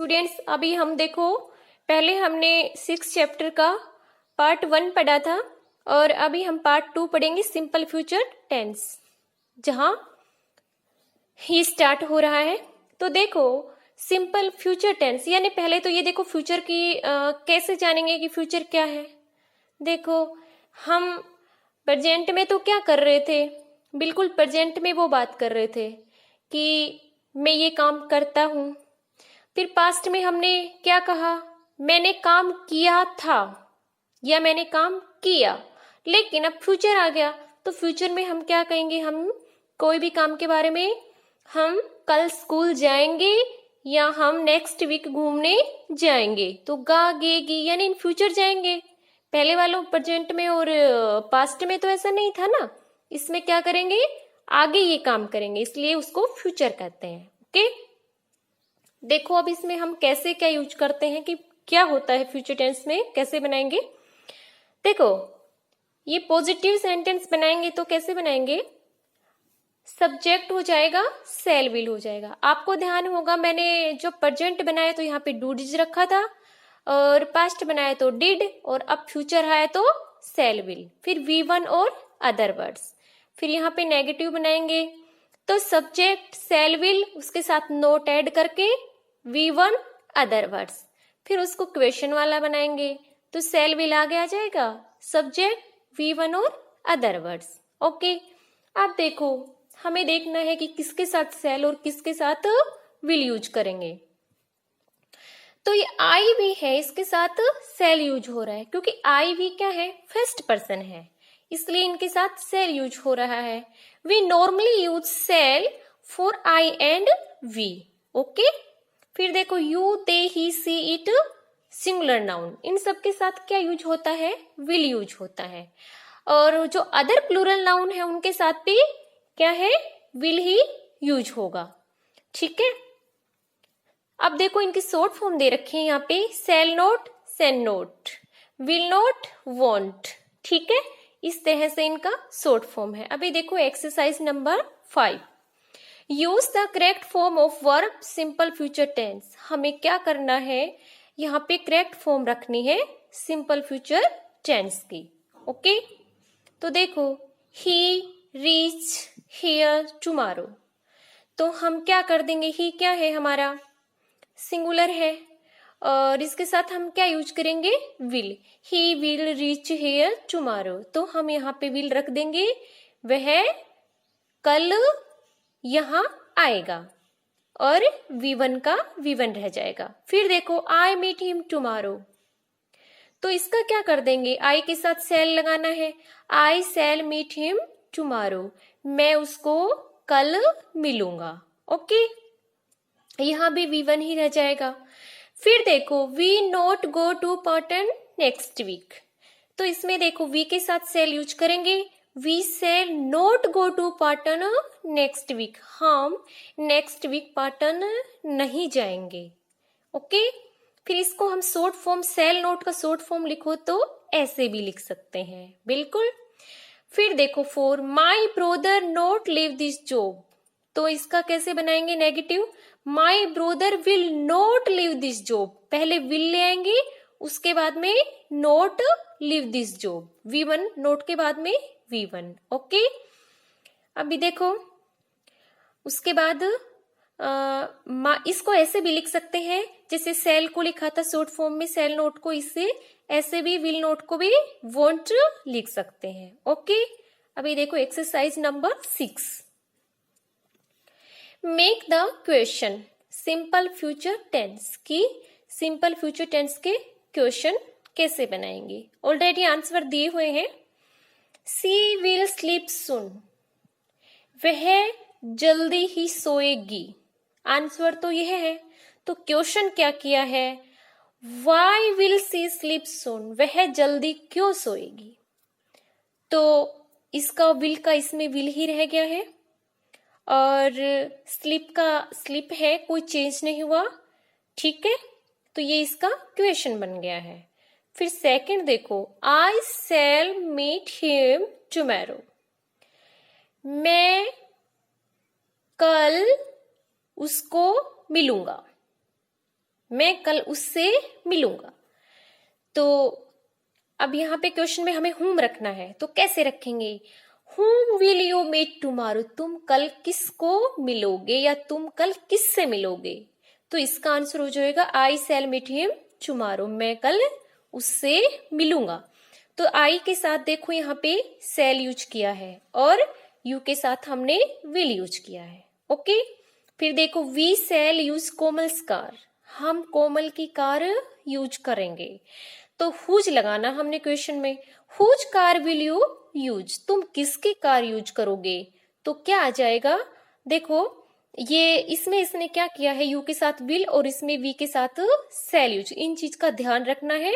Students, अभी हम देखो, पहले हमने 6 चैप्टर का पार्ट 1 पढ़ा था और अभी हम पार्ट 2 पढ़ेंगे सिंपल फ्यूचर टेंस, जहां ही स्टार्ट हो रहा है। तो देखो, सिंपल फ्यूचर टेंस यानी पहले तो ये देखो फ्यूचर की कैसे जानेंगे कि फ्यूचर क्या है। देखो, हम प्रेजेंट में तो क्या कर रहे थे, बिल्कुल प्रेजेंट में वो बात कर रहे थे कि मैं ये काम करता हूं। फिर पास्ट में हमने क्या कहा, मैंने काम किया था या मैंने काम किया। लेकिन अब फ्यूचर आ गया तो फ्यूचर में हम क्या कहेंगे, हम कोई भी काम के बारे में हम कल स्कूल जाएंगे या हम नेक्स्ट वीक घूमने जाएंगे, तो गा गे गी यानी इन फ्यूचर जाएंगे। पहले वालों प्रेजेंट में और पास्ट में तो ऐसा नहीं था ना, इसमें क्या करेंगे, आगे ये काम करेंगे, इसलिए उसको फ्यूचर कहते हैं। ओके, देखो अब इसमें हम कैसे क्या यूज करते हैं कि क्या होता है फ्यूचर टेंस में, कैसे बनाएंगे। देखो, ये पॉजिटिव सेंटेंस बनाएंगे तो कैसे बनाएंगे, सब्जेक्ट हो जाएगा सेल विल हो जाएगा। आपको ध्यान होगा मैंने जो प्रेजेंट बनाया तो यहाँ पे डू डिज रखा था और पास्ट बनाया तो डिड, और अब फ्यूचर आया तो सेल विल, फिर V1 और अदर वर्ड्स। फिर यहाँ पे नेगेटिव बनाएंगे तो सब्जेक्ट सेल विल उसके साथ नोट ऐड करके V1 अदर वर्ड्स, फिर उसको क्वेश्चन वाला बनाएंगे तो सेल विल आगे आ जाएगा, सब्जेक्ट V1 और अदर वर्ड्स। ओके, अब देखो हमें देखना है कि किसके साथ सेल और किसके साथ विल यूज करेंगे। तो ये आई भी है, इसके साथ सेल यूज हो रहा है क्योंकि आई भी क्या है, फर्स्ट पर्सन है, इसलिए इनके साथ सेल यूज हो रहा है। We normally use shall for I and we. Okay, फिर देखो you they he she it singular noun, इन सब के साथ क्या यूज होता है, विल यूज होता है। और जो अदर प्लूरल नाउन है उनके साथ भी क्या है, विल ही यूज होगा। ठीक है, अब देखो इनकी शॉर्ट फॉर्म दे रखी है यहाँ पे, shall not, shan't, will not, won't. ठीक है, इस तरह से इनका शॉर्ट फॉर्म है। अभी देखो exercise number 5, use the correct form of verb simple future tense. हमें क्या करना है, यहाँ पे करेक्ट फॉर्म रखनी है सिंपल फ्यूचर टेंस की। ओके, तो देखो ही रीच हियर टुमारो, तो हम क्या कर देंगे, ही क्या है हमारा, सिंगुलर है, और इसके साथ हम क्या यूज करेंगे, will. He will reach here tomorrow, तो हम यहाँ पे विल रख देंगे, वह कल यहाँ आएगा, और V1 का V1 रह जाएगा। फिर देखो आई मीट हिम टुमारो, तो इसका क्या कर देंगे, आई के साथ सेल लगाना है, आई सेल मीट हिम टुमारो, मैं उसको कल मिलूंगा। ओके, यहां भी V1 ही रह जाएगा। फिर देखो we not go to Patna next week, तो इसमें देखो वी के साथ सेल यूज करेंगे, we shall not go to Patna next week, हम नेक्स्ट वीक पॉटन नहीं जाएंगे। ओके, फिर इसको हम शॉर्ट फॉर्म, सेल नोट का शॉर्ट फॉर्म लिखो तो ऐसे भी लिख सकते हैं, बिल्कुल। फिर देखो for my brother not leave this job, तो इसका कैसे बनाएंगे, negative, my brother will not leave this job, पहले विल ले आएंगे उसके बाद में not leave this job, V1 note के बाद में V1। ओके, अभी देखो उसके बाद इसको ऐसे भी लिख सकते हैं जैसे सेल को लिखा था शॉर्ट फॉर्म में सेल नोट को, इससे ऐसे भी विल नोट को भी वॉन्ट लिख सकते हैं। ओके, अभी देखो exercise number 6, make the question simple future tense की, सिंपल फ्यूचर टेंस के क्वेश्चन कैसे बनाएंगे। ऑलरेडी आंसर दिए हुए हैं, सी विल स्लीप सून, वह जल्दी ही सोएगी, आंसर तो यह है। तो क्वेश्चन क्या किया है, वाई विल सी स्लीप सून, वह जल्दी क्यों सोएगी, तो इसका विल का इसमें विल ही रह गया है, और स्लीप का स्लीप है, कोई चेंज नहीं हुआ। ठीक है, तो ये इसका क्वेश्चन बन गया है। फिर सेकंड देखो, आई शैल मीट हिम टुमारो, मैं कल उसको मिलूंगा। मैं कल उससे मिलूंगा। तो अब यहाँ पे क्वेश्चन में हमें whom रखना है, तो कैसे रखेंगे? whom will you meet tomorrow? तुम कल किसको मिलोगे या तुम कल किससे मिलोगे? तो इसका आंसर हो जाएगा I shall meet him tomorrow। मैं कल उससे मिलूंगा। तो I के साथ देखो यहाँ पे shall यूज किया है और you के साथ हमने will यूज किया है। ओके, फिर देखो we shall use Komal's car, हम कोमल की कार यूज करेंगे। तो हुज लगाना हमने क्वेश्चन में, whose car will you use? तुम किसकी कार यूज करोगे? तो क्या आ जाएगा? देखो ये इसमें इसने क्या किया है, यू के साथ विल और इसमें वी के साथ सेल यूज, इन चीज का ध्यान रखना है।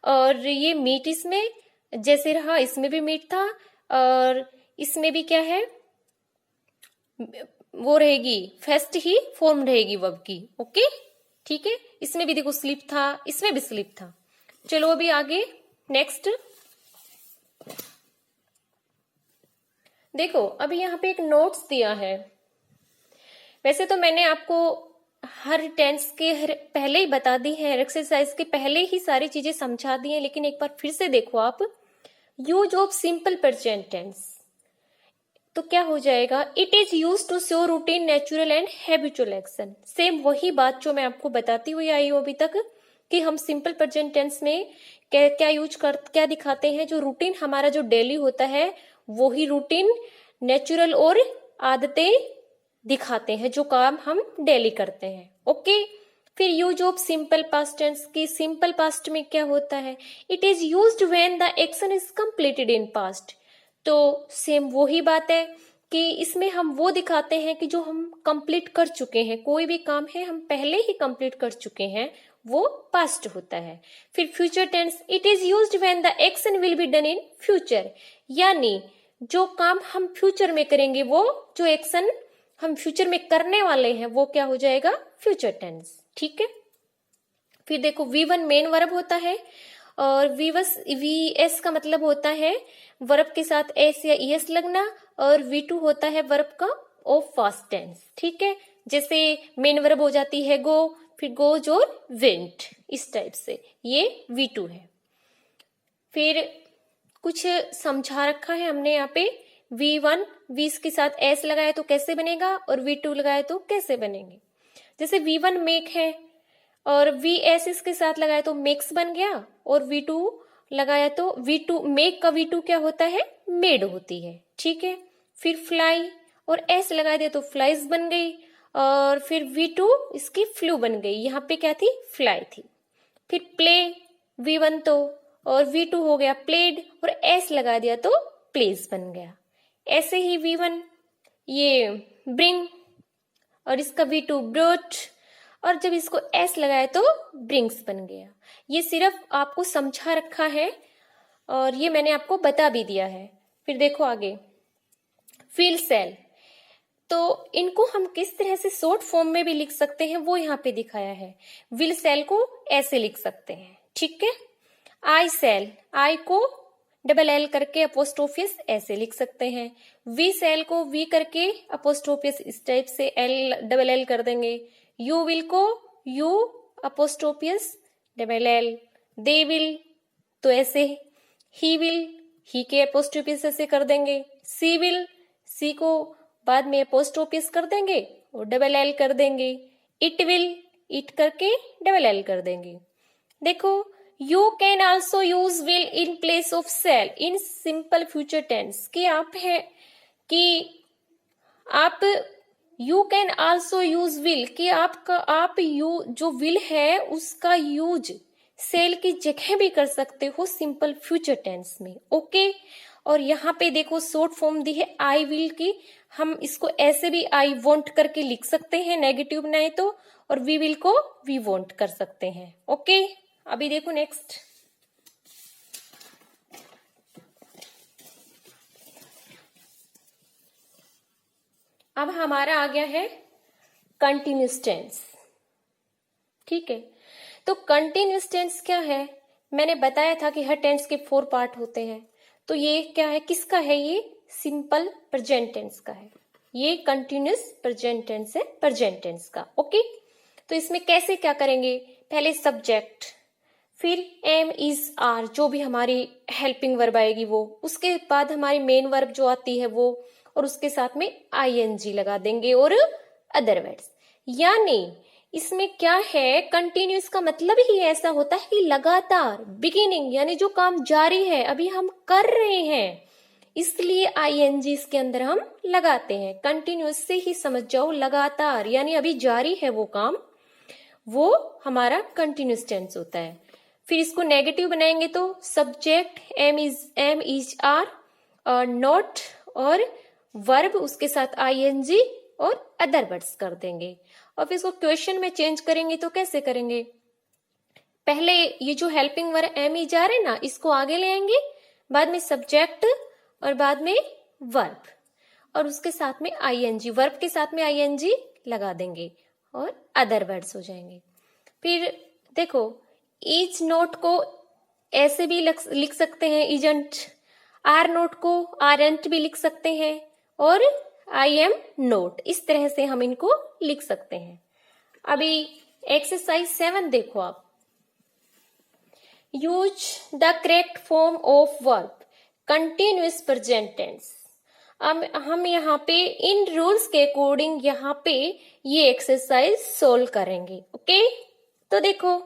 और ये मीट इसमें जैसे रहा, इसमें भी मीट था और इसमें भी क्या है, वो रहेगी फेस्ट ही फॉर्म रहेगी वर्ब की। ओके ठीक है, इसमें भी देखो स्लिप था, इसमें भी स्लिप था। चलो अभी आगे नेक्स्ट देखो, अभी यहाँ पे एक नोट्स दिया है। वैसे तो मैंने आपको हर टेंस के पहले ही बता दी है, एक्सरसाइज के पहले ही सारी चीजें समझा दी हैं, लेकिन एक बार फिर से देखो आप, use of simple present tense. तो क्या हो जाएगा? It is use to show routine, natural and habitual action. Same वही बात जो मैं आपको बताती हुई आई हूं अभी तक कि हम सिंपल प्रेजेंट टेंस में क्या दिखाते हैं, जो रूटीन हमारा जो डेली होता है वही रूटीन नेचुरल और आदतें दिखाते हैं, जो काम हम डेली करते हैं। ओके, फिर use of simple past tense की सिंपल पास्ट में क्या होता है? It is used when the action is completed in past. तो सेम वही बात है कि इसमें हम वो दिखाते हैं कि जो हम कंप्लीट कर चुके हैं, कोई भी काम है हम पहले ही कंप्लीट कर चुके हैं, वो पास्ट होता है। फिर future tense, it is used when the action will be done in future, यानी जो काम हम फ्यूचर में करेंगे, वो जो एक्शन हम फ्यूचर में करने वाले हैं वो क्या हो जाएगा? Future tense. ठीक है, फिर देखो V1 मेन वर्ब होता है और VS का मतलब होता है वर्ब के साथ एस या ES लगना, और V2 होता है वर्ब का ऑफ पास्ट टेंस। ठीक है, जैसे मेन वर्ब हो जाती है गो, फिर गोज और वेंट, इस टाइप से ये V2 है। फिर कुछ समझा रखा है हमने यहाँ पे, V1 V के साथ S लगाए तो कैसे बनेगा और V2 लगाए तो कैसे बनेंगे। जैसे V1 मेक है और VS इसके साथ लगाए तो मेक्स बन गया, और V2 लगाया तो V2 मेक का V2 क्या होता है? मेड होती है। ठीक है, फिर फ्लाई और S लगा दिया तो फ्लाइज बन गई, और फिर V2 इसकी फ्लू बन गई, यहाँ पे क्या थी? फ्लाई थी। फिर प्ले V1 तो, और V2 हो गया प्लेड, और S लगा दिया तो प्लेस बन गया। ऐसे ही V1 ये ब्रिंग और इसका V2 ब्रोट, और जब इसको S लगाए तो ब्रिंग्स बन गया। ये सिर्फ आपको समझा रखा है और ये मैंने आपको बता भी दिया है। फिर देखो आगे, फील सेल, तो इनको हम किस तरह से शॉर्ट फॉर्म में भी लिख सकते हैं वो यहाँ पे दिखाया है। विल सेल को ऐसे लिख सकते हैं। ठीक है, आई सेल, आई को डबल एल करके अपोस्ट्रोफियस ऐसे लिख सकते हैं। वी सेल को वी करके अपोस्ट्रोफियस इस टाइप से एल डबल एल कर देंगे। यू विल को you apostrophes double L. They will तो ऐसे, ही विल ही के अपोस्ट्रोफियस ऐसे कर देंगे। सी विल सी को बाद में अपोस्ट्रोफियस कर देंगे और डबल एल कर देंगे। इट विल इट करके डबल एल कर देंगे। देखो, you can also use will in place of shall in simple future tense, कि आप you can also use will, कि आप यू जो विल है उसका यूज सेल की जगह भी कर सकते हो सिंपल फ्यूचर टेंस में। ओके, और यहाँ पे देखो शॉर्ट फॉर्म दी है आई विल की, हम इसको ऐसे भी आई वॉन्ट करके लिख सकते हैं नेगेटिव बनाए तो, और वी विल को वी वॉन्ट कर सकते हैं। ओके, अभी देखो नेक्स्ट, अब हमारा आ गया है कंटिन्यूस टेंस। ठीक है, तो कंटिन्यूस टेंस क्या है? मैंने बताया था कि हर टेंस के 4 पार्ट होते हैं। तो ये क्या है, किसका है? ये सिंपल प्रेजेंट टेंस का है। ये कंटिन्यूस प्रेजेंट टेंस है, प्रेजेंट टेंस का। ओके, तो इसमें कैसे क्या करेंगे, पहले सब्जेक्ट, फिर एम इज आर जो भी हमारी हेल्पिंग वर्ब आएगी वो, उसके बाद हमारी मेन वर्ब जो आती है वो, और उसके साथ में आईएनजी लगा देंगे और अदर वर्ड्स। यानी इसमें क्या है, कंटिन्यूस का मतलब ही ऐसा होता है कि लगातार, बिगिनिंग यानी जो काम जारी है, अभी हम कर रहे हैं, इसलिए आईएनजी इसके अंदर हम लगाते हैं। कंटिन्यूस से ही समझ जाओ, लगातार यानी अभी जारी है वो काम, वो हमारा कंटिन्यूस टेंस होता है। फिर इसको नेगेटिव बनाएंगे तो subject am is are, not और वर्ब उसके साथ आईएनजी और अदर वर्ड्स कर देंगे। और फिर इसको क्वेश्चन में चेंज करेंगे तो कैसे करेंगे, पहले ये जो helping verb am is are है ना, इसको आगे ले आएंगे, बाद में सब्जेक्ट और बाद में वर्ब, और उसके साथ में आईएनजी, वर्ब के साथ में आईएनजी लगा देंगे और अदर वर्ड्स हो जाएंगे। फिर देखो इज नोट को ऐसे भी लिख सकते हैं, इजंट, आर नोट को आरंट भी लिख सकते हैं, और आई एम नोट, इस तरह से हम इनको लिख सकते हैं। अभी एक्सरसाइज 7 देखो आप, use the correct form of verb continuous present tense. हम यहाँ पे इन रूल्स के अकॉर्डिंग यहाँ पे ये एक्सरसाइज सोल्व करेंगे। ओके, तो देखो,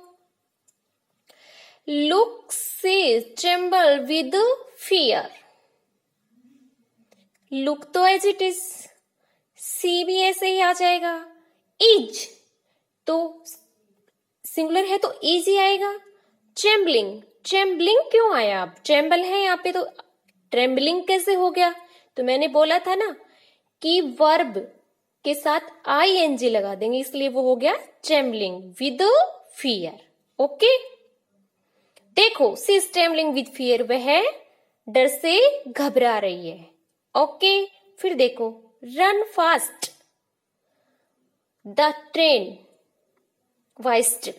लुक से ट्रेम्बल विद फियर, लुक तो एज इट इज, सी भी ऐसे ही आ जाएगा, इज तो सिंगुलर है तो इज ही आएगा, ट्रेम्बलिंग, ट्रेम्बलिंग क्यों आया, अब ट्रेम्बल है यहाँ पे तो ट्रेम्बलिंग कैसे हो गया, तो मैंने बोला था ना कि वर्ब के साथ आईएनजी लगा देंगे, इसलिए वो हो गया ट्रेम्बलिंग विद फियर। ओके, देखो सी इज ट्रेम्बलिंग विद फियर, वह डर से घबरा रही है। ओके, फिर देखो रन फास्ट द ट्रेन वाइस्ट,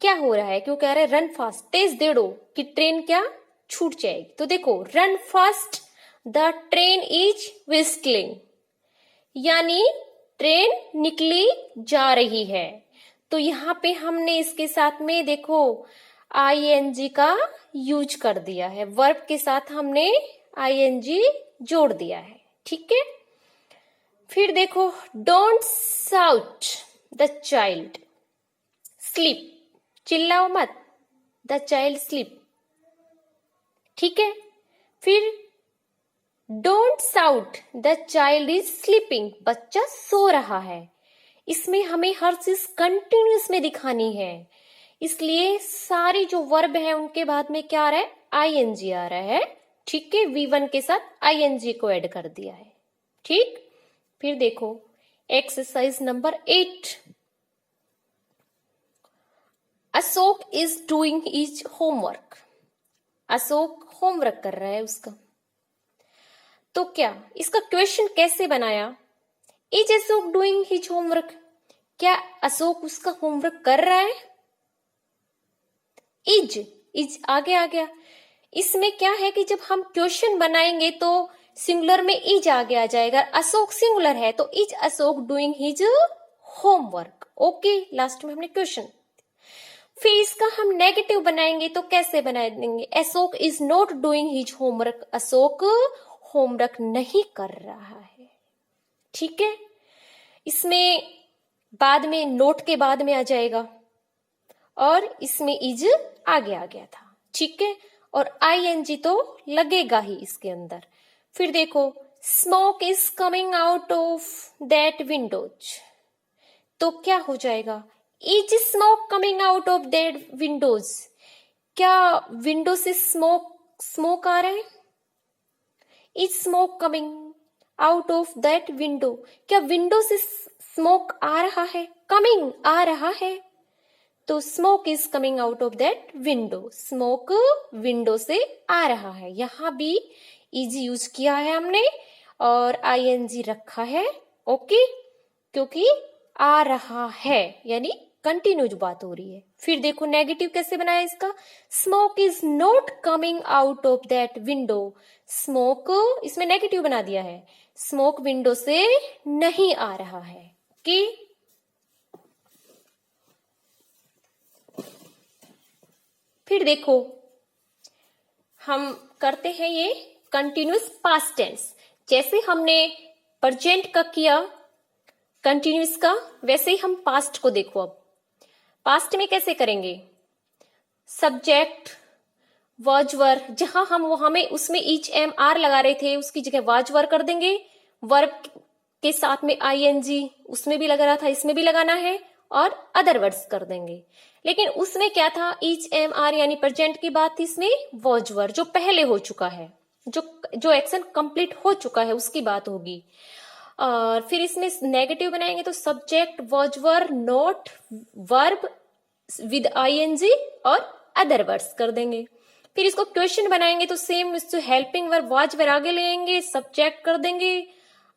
क्या हो रहा है, क्यों कह रहे हैं रन फास्ट, तेज दौड़ो कि ट्रेन क्या छूट जाएगी। तो देखो run fast the train is whistling, यानी ट्रेन निकली जा रही है। तो यहाँ पे हमने इसके साथ में देखो आईएनजी का यूज कर दिया है, वर्ब के साथ हमने आईएनजी जोड़ दिया है। ठीक है, फिर देखो don't shout the child sleep, चिल्लाओ मत, द चाइल्ड स्लीप। ठीक है, फिर don't shout the child is sleeping, बच्चा सो रहा है। इसमें हमें हर चीज कंटिन्यूस में दिखानी है, इसलिए सारी जो वर्ब है उनके बाद में क्या आ रहा है, आईएनजी आ रहा है। ठीक है, V1 के साथ आईएनजी को ऐड कर दिया है। ठीक, फिर देखो exercise number 8, Ashok is doing his homework, Ashok homework कर रहा है उसका। तो क्या इसका क्वेश्चन कैसे बनाया, is Ashok doing his homework, क्या अशोक उसका होमवर्क कर रहा है, इज आगे आ गया। इसमें क्या है कि जब हम क्वेश्चन बनाएंगे तो सिंगुलर में इज आगे आ जाएगा, अशोक सिंगुलर है तो is Ashok doing his homework. Okay, last में हमने क्वेश्चन। फिर इसका हम नेगेटिव बनाएंगे तो कैसे बना देंगे, Ashok is not doing his homework, Ashok homework नहीं कर रहा है। ठीक है, इसमें बाद में नोट के बाद में आ जाएगा और इसमें इज आगे आ गया था। ठीक है, और आईएनजी तो लगेगा ही इसके अंदर। फिर देखो smoke is coming out of that Windows, तो क्या हो जाएगा, is smoke coming out of that Windows, क्या विंडो से स्मोक आ रहा है, is smoke coming out of that window, क्या विंडो से स्मोक आ रहा है, कमिंग आ रहा है, तो smoke is coming out of that window, smoke window से आ रहा है। यहां भी इजी यूज किया है हमने और आईएनजी रखा है। ओके, क्योंकि आ रहा है यानी कंटिन्यूज बात हो रही है। फिर देखो नेगेटिव कैसे बनाया इसका, smoke is not coming out of that window, smoke इसमें नेगेटिव बना दिया है, स्मोक विंडो से नहीं आ रहा है। ओके, फिर देखो हम करते हैं ये कंटिन्यूस पास्ट टेंस। जैसे हमने प्रेजेंट का किया कंटिन्यूस का, वैसे ही हम पास्ट को देखो। अब पास्ट में कैसे करेंगे? सब्जेक्ट वाज वर, जहां हम वहां में उसमें ईच एम आर लगा रहे थे उसकी जगह वाज वर कर देंगे। वर्ब के साथ में आईएनजी उसमें भी लगा रहा था, इसमें भी लगाना है, और अदर वर्ड्स कर देंगे। लेकिन उसमें क्या था? ईच एम आर यानी प्रेजेंट की बात थी, इसमें वाज वर जो पहले हो चुका है, जो एक्शन कंप्लीट हो चुका है उसकी बात होगी। और फिर इसमें नेगेटिव बनाएंगे तो subject was were not verb with I N G और अदर वर्ड्स कर देंगे। फिर इसको क्वेश्चन बनाएंगे तो same helping verb was were आगे लेंगे, सब्जेक्ट कर देंगे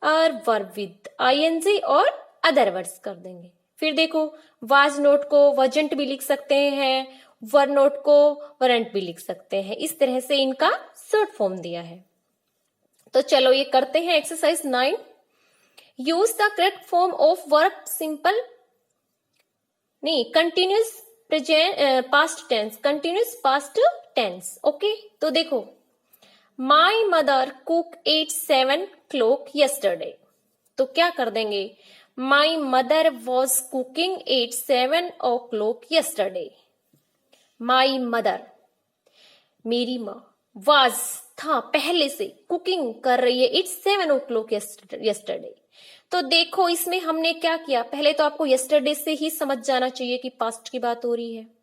और वर्ब विद आईएनजी और अदर वर्ड्स कर देंगे। फिर देखो वाज नोट को वजंट भी लिख सकते हैं, वर नोट को वरंट भी लिख सकते हैं। इस तरह से इनका शॉर्ट फॉर्म दिया है। तो चलो ये करते हैं exercise 9। Use the correct form of verb simple नहीं continuous present past tense, continuous past tense. Okay, तो देखो my mother cook at 7 o'clock yesterday। तो क्या कर देंगे? My mother was cooking at 7 o'clock yesterday। My mother मेरी माँ, was था पहले से, कुकिंग कर रही है इट 7 o'clock yesterday। तो देखो इसमें हमने क्या किया? पहले तो आपको yesterday से ही समझ जाना चाहिए कि पास्ट की बात हो रही है।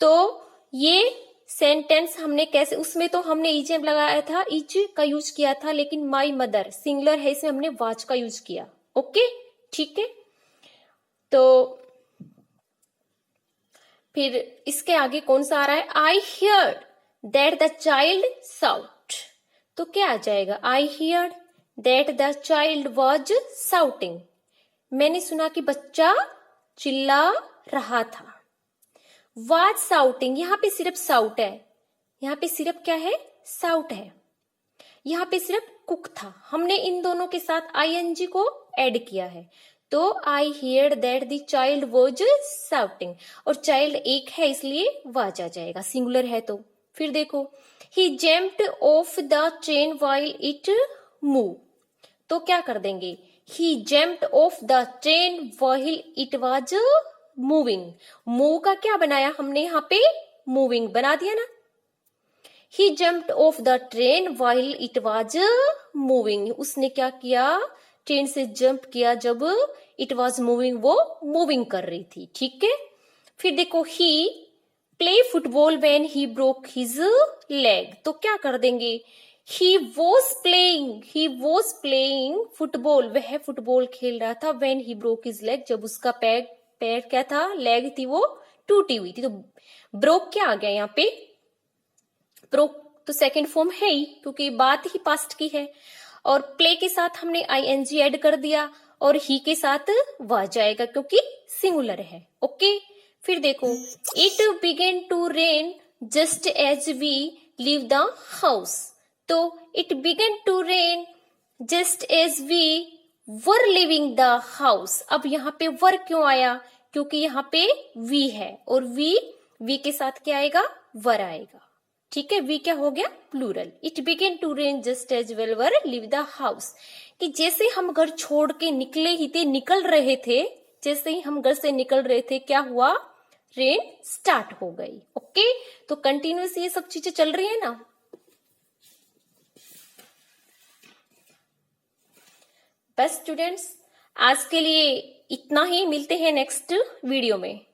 तो ये सेंटेंस हमने कैसे, उसमें तो हमने ईजेम लगाया था, इज का यूज किया था, लेकिन माई मदर सिंगुलर है, इसमें हमने वाज का यूज किया। ओके, ठीक है। तो फिर इसके आगे कौन सा आ रहा है? I hear that the child shout. तो क्या आ जाएगा? I hear that the child was shouting. मैंने सुना कि बच्चा चिल्ला रहा था। वाज साउटिंग, यहां पे सिर्फ साउट है, यहां पे सिर्फ क्या है? साउट है। यहां पे सिर्फ कुक था, हमने इन दोनों के साथ आईएनजी को ऐड किया है। तो आई hear that the child was shouting, और चाइल्ड एक है इसलिए वाज आ जाएगा, सिंगुलर है तो। फिर देखो he jumped off the train while it move. तो क्या कर देंगे? He jumped off the train while it was moving. Move का क्या बनाया हमने? यहाँ पे मूविंग बना दिया ना। He jumped off the train while it was moving. उसने क्या किया? ट्रेन से जंप किया जब इट वाज मूविंग, वो मूविंग कर रही थी। ठीक है। फिर देखो he play football when he broke his leg. तो क्या कर देंगे? ही वॉज प्लेइंग फुटबॉल, वह फुटबॉल खेल रहा था, when he broke his leg, जब उसका पैर क्या था? लेग थी, वो टूटी हुई थी। तो ब्रोक क्या आ गया यहाँ पे? ब्रोक तो सेकंड फॉर्म है ही, क्योंकि बात ही पास्ट की है। और प्ले के साथ हमने आईएनजी ऐड कर दिया, और ही के साथ वाज जाएगा क्योंकि सिंगुलर है। ओके, फिर देखो it began to rain just as we leave the house. तो it began to rain just as we were leaving the house. अब यहाँ पे वर क्यों आया? क्योंकि यहाँ पे वी है, और वी के साथ क्या आएगा? वर आएगा। ठीक है, वी क्या हो गया? Plural. It began to rain just as well were leave the house, कि जैसे हम घर छोड़ के निकल रहे थे, जैसे ही हम घर से निकल रहे थे, क्या हुआ? रेन स्टार्ट हो गई। ओके, तो कंटिन्यूस ये सब चीजें चल रही है ना। बस स्टूडेंट्स, आज के लिए इतना ही, मिलते हैं नेक्स्ट वीडियो में।